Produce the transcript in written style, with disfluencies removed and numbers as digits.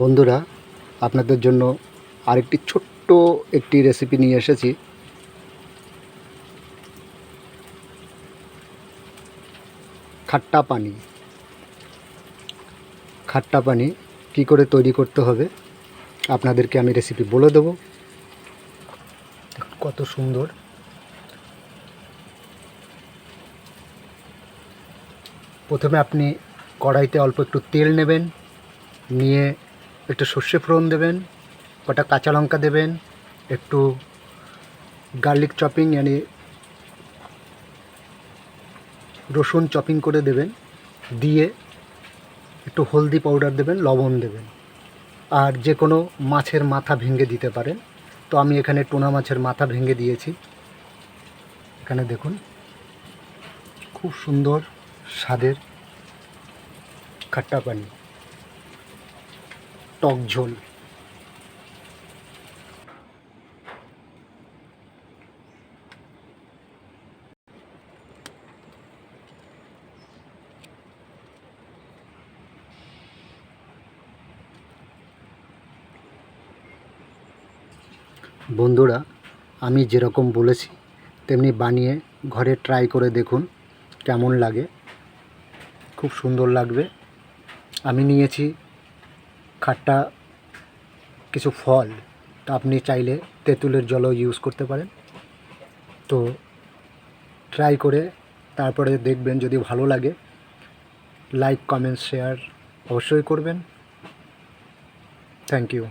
বন্ধুরা, আপনাদের জন্য আরেকটি ছোট্ট একটি রেসিপি নিয়ে এসেছি। খাট্টা পানি। খাট্টা পানি কী করে তৈরি করতে হবে আপনাদেরকে আমি রেসিপি বলে দেব। কত সুন্দর। প্রথমে আপনি কড়াইতে অল্প একটু তেল নেবেন, নিয়ে একটু সর্ষে ফোড়ন দেবেন, কটা কাঁচা লঙ্কা দেবেন, একটু গার্লিক চপিং মানে রসুন চপিং করে দেবেন, দিয়ে একটু হলদি পাউডার দেবেন, লবণ দেবেন, আর যে কোনো মাছের মাথা ভেঙে দিতে পারেন। তো আমি এখানে টুনা মাছের মাথা ভেঙে দিয়েছি। এখানে দেখুন, খুব সুন্দর স্বাদের খাট্টা পানি, টক ঝোল। বন্ধুরা, আমি যেরকম বলেছি তেমনি বানিয়ে ঘরে ট্রাই করে দেখুন কেমন লাগে। খুব সুন্দর লাগবে। আমি নিয়েছি খাট্টা কিছু ফল, তা আপনি চাইলে তেঁতুলের জলও ইউজ করতে পারেন। তো ট্রাই করে তারপরে দেখবেন, যদি ভালো লাগে লাইক, কমেন্ট, শেয়ার অবশ্যই করবেন। Thank you.